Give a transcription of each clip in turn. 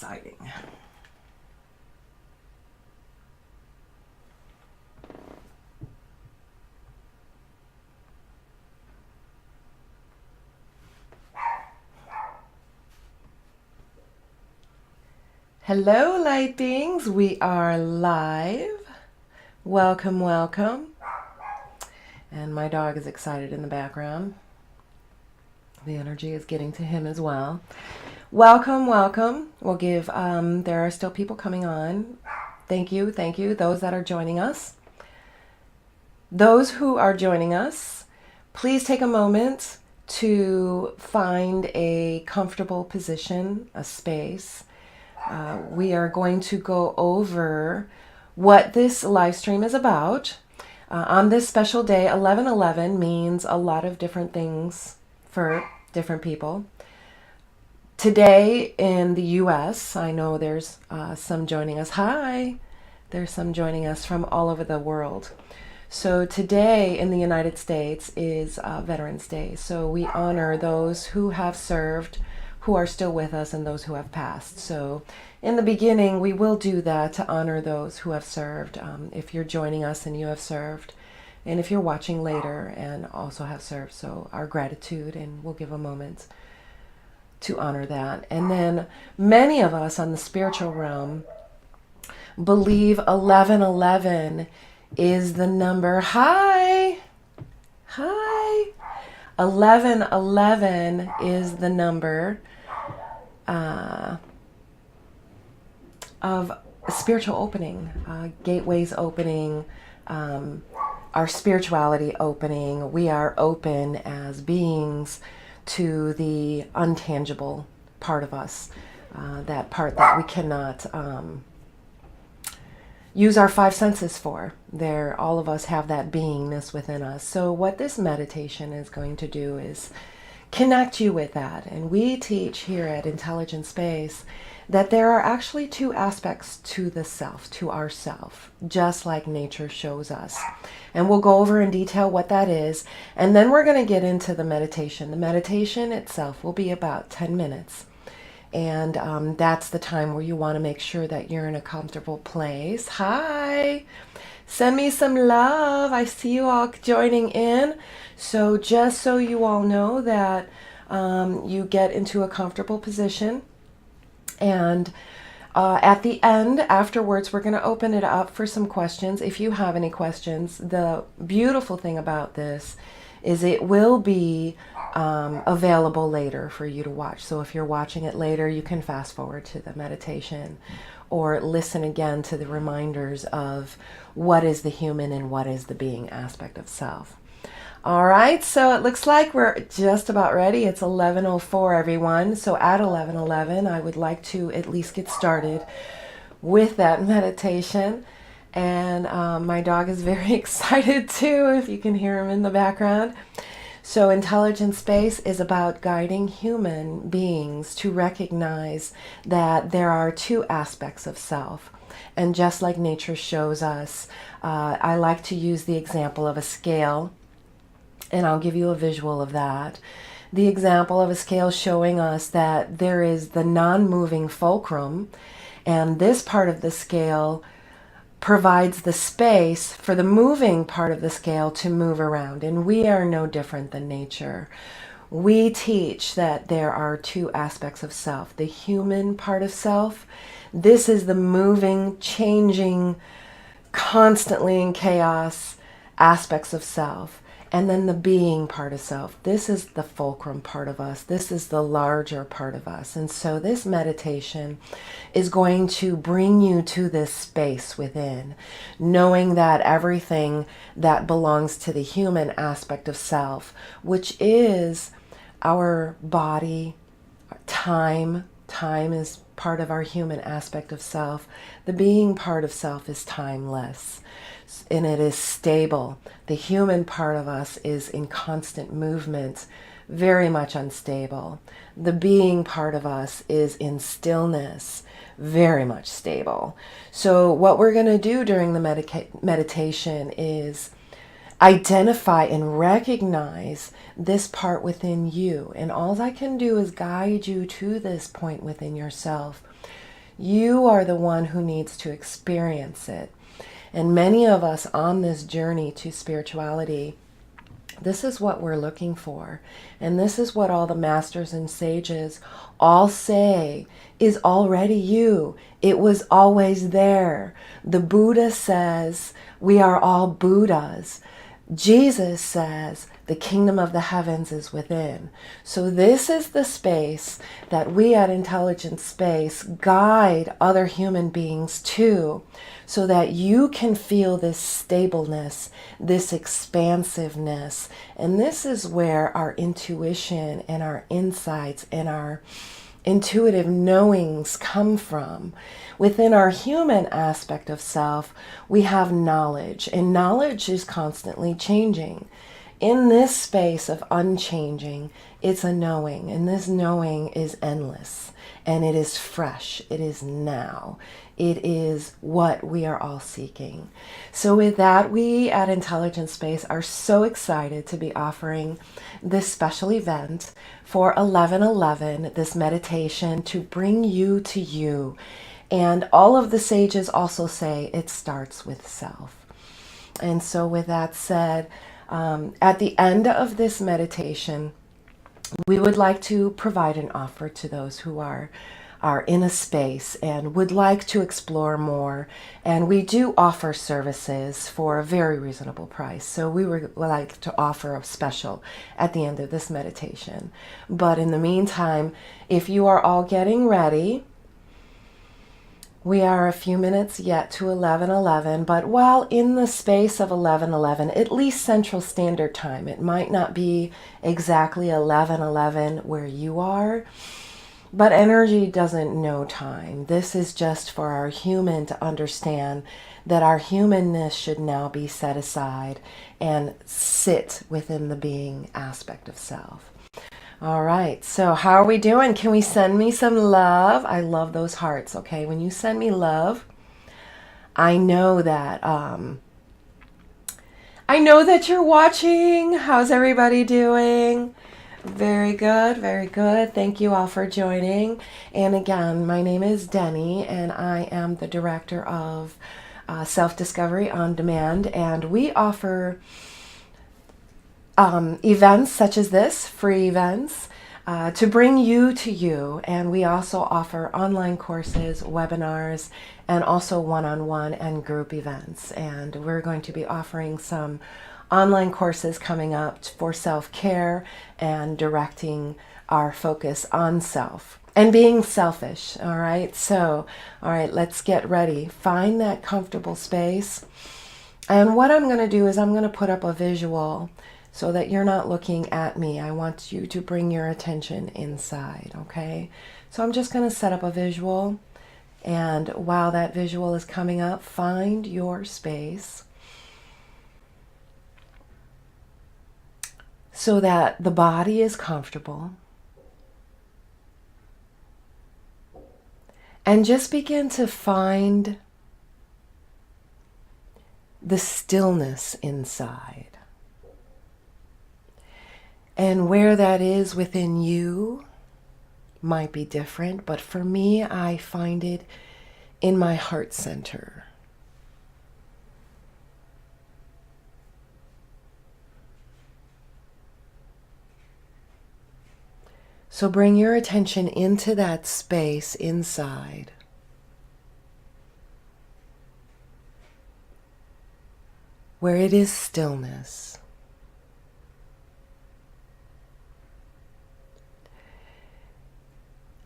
exciting. Hello, light beings. We are live. Welcome, welcome. And my dog is excited in the background. The energy is getting to him as well. Welcome, welcome. We'll give, there are still people coming on. Thank you, those that are joining us. Those who are joining us, please take a moment to find a comfortable position, a space. We are going to go over what this live stream is about. On this special day, 11/11 means a lot of different things for different people. Today in the US, I know there's some joining us. Hi! There's some joining us from all over the world. So today in the United States is Veterans Day. So we honor those who have served, who are still with us, and those who have passed. So in the beginning, we will do that to honor those who have served. If you're joining us and you have served, and if you're watching later and also have served, so our gratitude, and we'll give a moment to honor that. And then many of us on the spiritual realm believe 11/11 is the number. Hi! 11/11 is the number of spiritual opening, gateways opening, our spirituality opening. We are open as beings to the untangible part of us, that part that we cannot use our five senses for. All of us have that beingness within us. So what this meditation is going to do is connect you with that. And we teach here at Intelligent Space that there are actually two aspects to the self, to ourself, just like nature shows us. And we'll go over in detail what that is. And then we're going to get into the meditation. The meditation itself will be about 10 minutes. And that's the time where you want to make sure that you're in a comfortable place. Hi! Send me some love. I see you all joining in. So just so you all know that you get into a comfortable position. And at the end, afterwards, we're going to open it up for some questions. If you have any questions, the beautiful thing about this is it will be available later for you to watch. So if you're watching it later, you can fast forward to the meditation or listen again to the reminders of what is the human and what is the being aspect of self. All right, so it looks like we're just about ready. It's 11:04, everyone. So at 11:11, I would like to at least get started with that meditation. And my dog is very excited too, if you can hear him in the background. So Intelligent Space is about guiding human beings to recognize that there are two aspects of self. And just like nature shows us, I like to use the example of a scale. And I'll give you a visual of that. The example of a scale showing us that there is the non-moving fulcrum, and this part of the scale provides the space for the moving part of the scale to move around. And we are no different than nature. We teach that there are two aspects of self. The human part of self, this is the moving, changing, constantly in chaos aspects of self. And then the being part of self. This is the fulcrum part of us. This is the larger part of us. And so this meditation is going to bring you to this space within, knowing that everything that belongs to the human aspect of self, which is our body, time is part of our human aspect of self. The being part of self is timeless. And it is stable. The human part of us is in constant movement, very much unstable. The being part of us is in stillness, very much stable. So what we're going to do during the meditation is identify and recognize this part within you. And all I can do is guide you to this point within yourself. You are the one who needs to experience it. And many of us on this journey to spirituality, this is what we're looking for. And this is what all the masters and sages all say is already you. It was always there. The Buddha says we are all Buddhas. Jesus says the kingdom of the heavens is within. So this is the space that we at Intelligent Space guide other human beings to, so that you can feel this stableness, this expansiveness. And this is where our intuition and our insights and our intuitive knowings come from. Within our human aspect of self, we have knowledge, and knowledge is constantly changing. In this space of unchanging, it's a knowing, and this knowing is endless, and it is fresh, it is now. It is what we are all seeking. So with that, we at Intelligent Space are so excited to be offering this special event for 11/11, this meditation to bring you to you. And all of the sages also say it starts with self. And so with that said, at the end of this meditation, we would like to provide an offer to those who are in a space and would like to explore more. And we do offer services for a very reasonable price. So we would like to offer a special at the end of this meditation. But in the meantime, if you are all getting ready, we are a few minutes yet to 11:11, but while in the space of 11:11, at least Central Standard Time, it might not be exactly 11:11 where you are, but energy doesn't know time. This is just for our human to understand that our humanness should now be set aside and sit within the being aspect of self. All right, so how are we doing? Can we send me some love? I love those hearts, okay? When you send me love, I know that you're watching. How's everybody doing? Very good, very good. Thank you all for joining. And again, my name is Denny, and I am the director of Self-Discovery on Demand, and we offer events such as this, free events, to bring you to you. And we also offer online courses, webinars, and also one-on-one and group events. And we're going to be offering some online courses coming up for self-care and directing our focus on self and being selfish. All right, so all right, let's get ready. Find that comfortable space. And what I'm going to do is I'm going to put up a visual so that you're not looking at me. I want you to bring your attention inside, okay? So I'm just going to set up a visual, and while that visual is coming up, find your space so that the body is comfortable. And just begin to find the stillness inside. And where that is within you might be different, but for me, I find it in my heart center. So bring your attention into that space inside. Where it is stillness.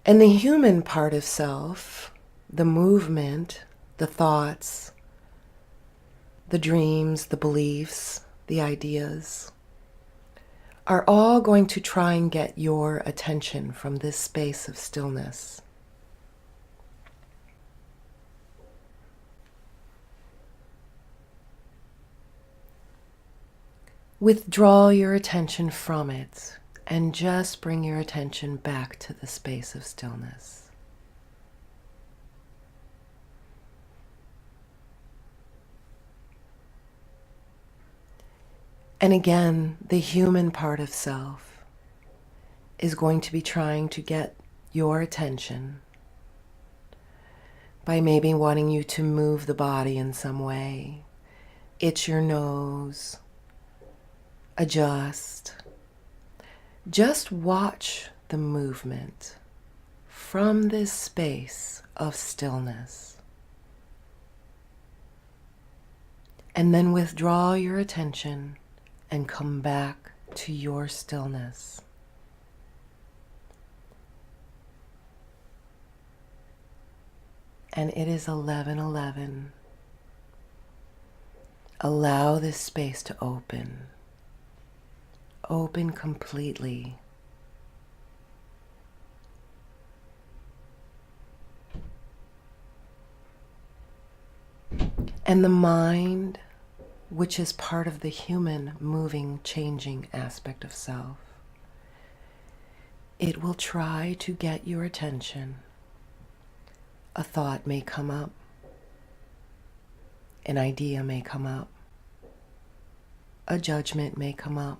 And the human part of self, the movement, the thoughts, the dreams, the beliefs, the ideas, are all going to try and get your attention from this space of stillness. Withdraw your attention from it and just bring your attention back to the space of stillness. And again, the human part of self is going to be trying to get your attention. by maybe wanting you to move the body in some way. Itch your nose, adjust. Just watch the movement from this space of stillness. And then withdraw your attention and come back to your stillness. And it is 11:11. Allow this space to open. Open completely. And the mind, which is part of the human moving, changing aspect of self, it will try to get your attention. A thought may come up. An idea may come up. A judgment may come up.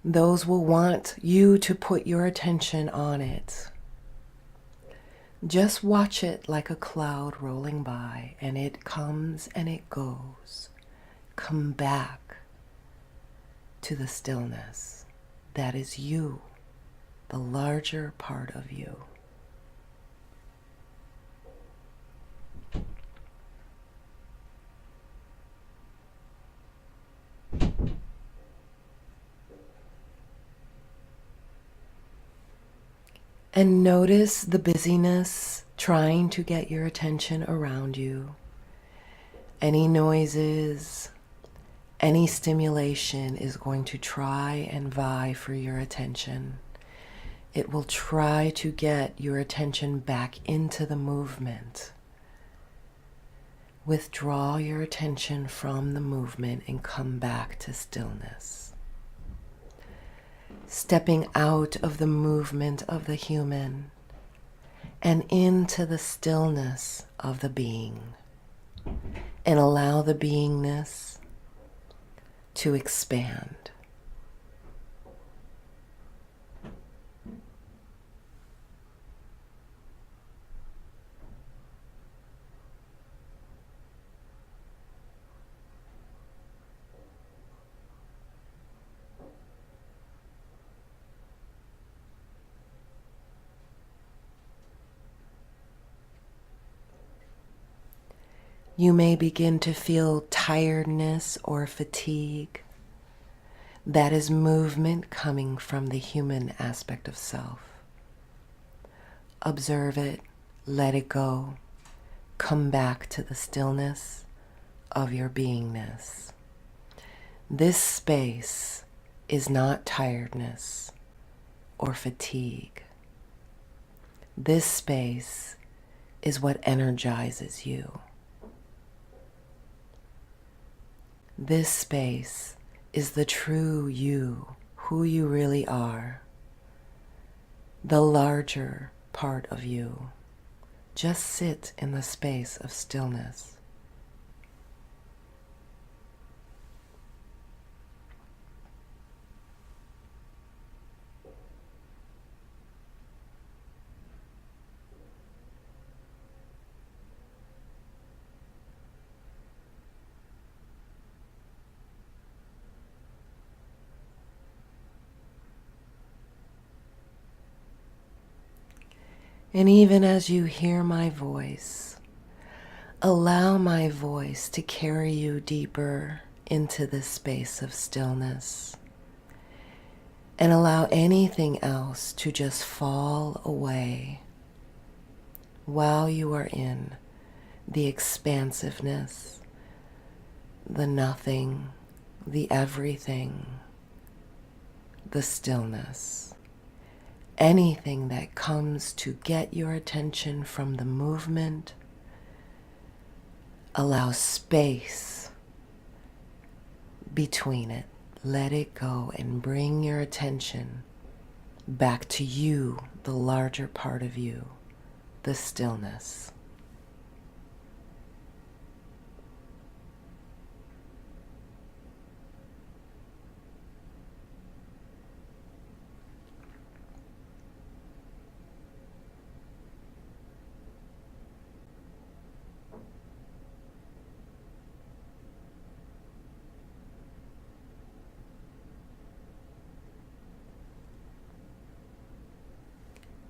Those will want you to put your attention on it. Just watch it like a cloud rolling by, and it comes and it goes. Come back to the stillness. That is you, the larger part of you. And notice the busyness trying to get your attention around you. Any noises, any stimulation is going to try and vie for your attention. It will try to get your attention back into the movement. Withdraw your attention from the movement and come back to stillness. Stepping out of the movement of the human and into the stillness of the being. And allow the beingness to expand. You may begin to feel tiredness or fatigue. That is movement coming from the human aspect of self. Observe it, let it go. Come back to the stillness of your beingness. This space is not tiredness or fatigue. This space is what energizes you. This space is the true you, who you really are, the larger part of you. Just sit in the space of stillness. And even as you hear my voice, allow my voice to carry you deeper into this space of stillness. And allow anything else to just fall away while you are in the expansiveness, the nothing, the everything, the stillness. Anything that comes to get your attention from the movement, allow space between it. Let it go and bring your attention back to you, the larger part of you, the stillness.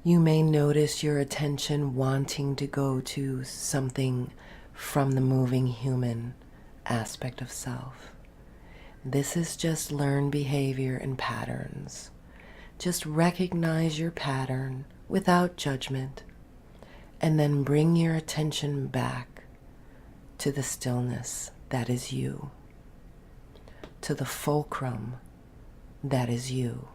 You may notice your attention wanting to go to something from the moving human aspect of self. This is just learned behavior and patterns. Just recognize your pattern without judgment, and then bring your attention back to the stillness that is you, to the fulcrum that is you.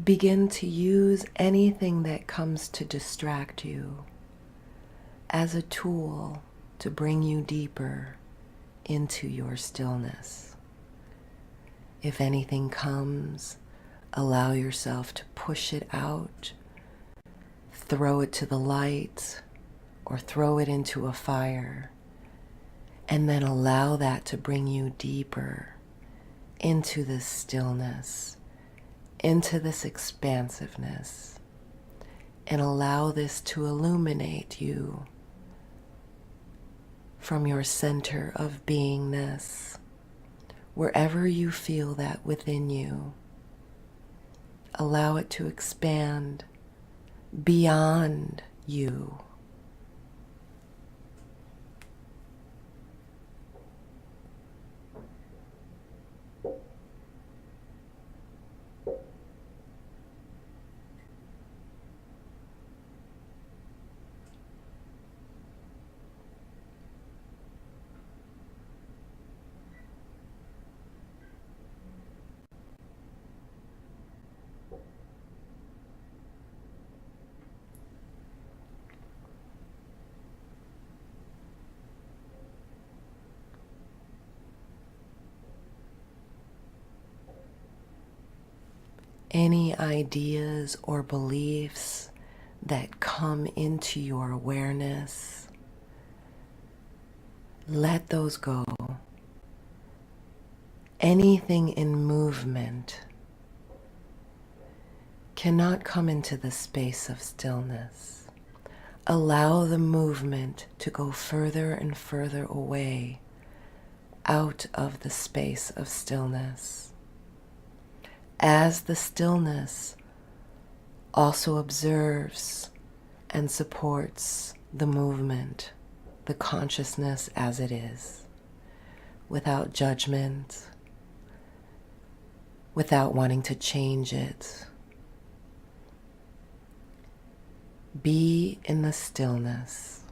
Begin to use anything that comes to distract you as a tool to bring you deeper into your stillness. If anything comes, allow yourself to push it out, throw it to the light, or throw it into a fire, and then allow that to bring you deeper into this stillness, into this expansiveness, and allow this to illuminate you from your center of beingness, wherever you feel that within you. Allow it to expand beyond you. Any ideas or beliefs that come into your awareness, let those go. Anything in movement cannot come into the space of stillness. Allow the movement to go further and further away out of the space of stillness. As the stillness also observes and supports the movement, the consciousness as it is, without judgment, without wanting to change it. Be in the stillness.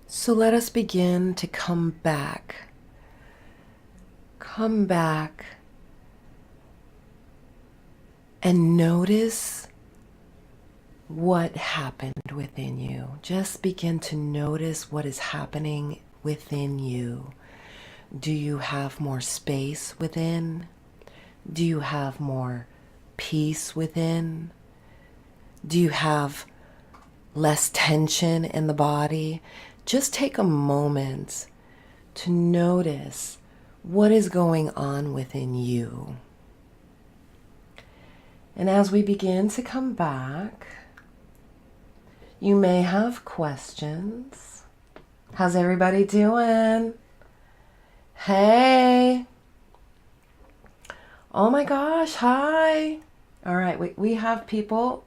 So let us begin to come back. Come back and notice what happened within you. Just begin to notice what is happening within you. Do you have more space within? Do you have more peace within? Do you have less tension in the body? Just take a moment to notice what is going on within you. And as we begin to come back, you may have questions. How's everybody doing? Hey. Oh my gosh, hi. All right, we have people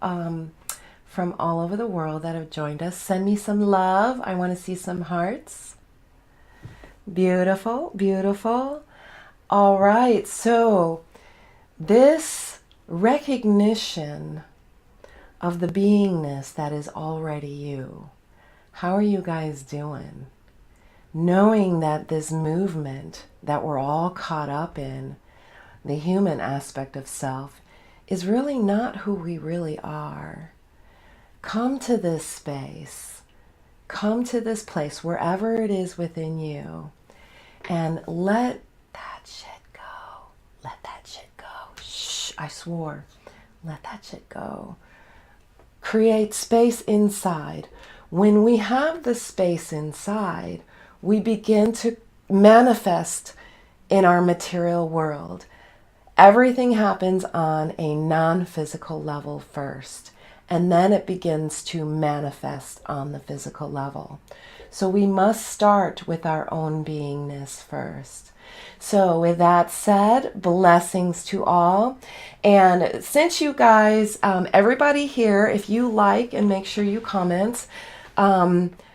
from all over the world that have joined us. Send me some love. I want to see some hearts. Beautiful, beautiful. All right, so this recognition of the beingness that is already you. How are you guys doing? Knowing that this movement that we're all caught up in, the human aspect of self, is really not who we really are. Come to this space. Come to this place, wherever it is within you, and let that shit go. Let that shit go. Shh, I swore. Let that shit go. Create space inside. When we have the space inside, we begin to manifest in our material world. Everything happens on a non-physical level first, and then it begins to manifest on the physical level. So we must start with our own beingness first. So with that said, blessings to all. And since you guys, everybody here, if you like, and make sure you comment,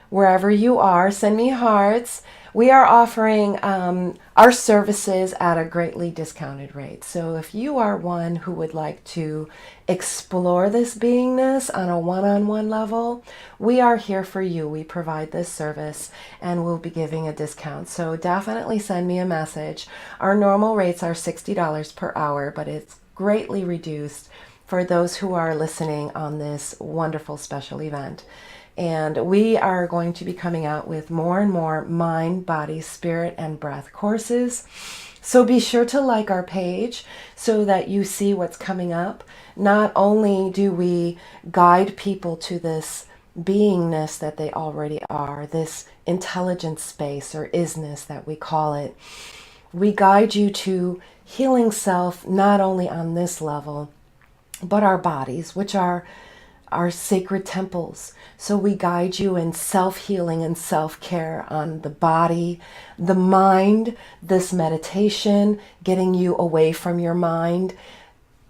wherever you are, send me hearts. We are offering our services at a greatly discounted rate. So if you are one who would like to explore this beingness on a one-on-one level, we are here for you. We provide this service and we'll be giving a discount. So definitely send me a message. Our normal rates are $60 per hour, but it's greatly reduced for those who are listening on this wonderful special event. And we are going to be coming out with more and more mind, body, spirit, and breath courses. So be sure to like our page so that you see what's coming up. Not only do we guide people to this beingness that they already are, this intelligent space or isness that we call it, we guide you to healing self not only on this level, but our bodies, which are our sacred temples. So we guide you in self-healing and self-care on the body, the mind, this meditation, getting you away from your mind,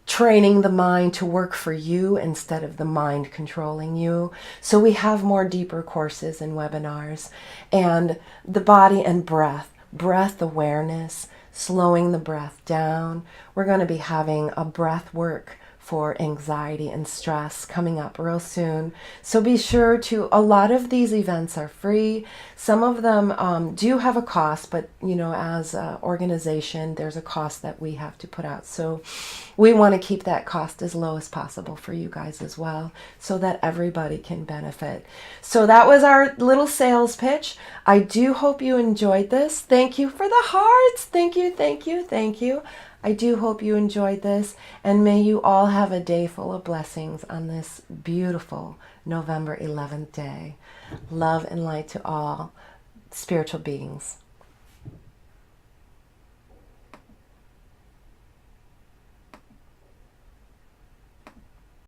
training the mind to work for you instead of the mind controlling you. So we have more deeper courses and webinars. And the body and breath awareness, slowing the breath down. We're going to be having a breath work for anxiety and stress coming up real soon. So be sure to, a lot of these events are free. Some of them do have a cost, but you know, as an organization, there's a cost that we have to put out. So we want to keep that cost as low as possible for you guys as well, so that everybody can benefit. So that was our little sales pitch. I do hope you enjoyed this. Thank you for the hearts. Thank you, thank you, thank you. I do hope you enjoyed this, and may you all have a day full of blessings on this beautiful November 11th day. Love and light to all spiritual beings.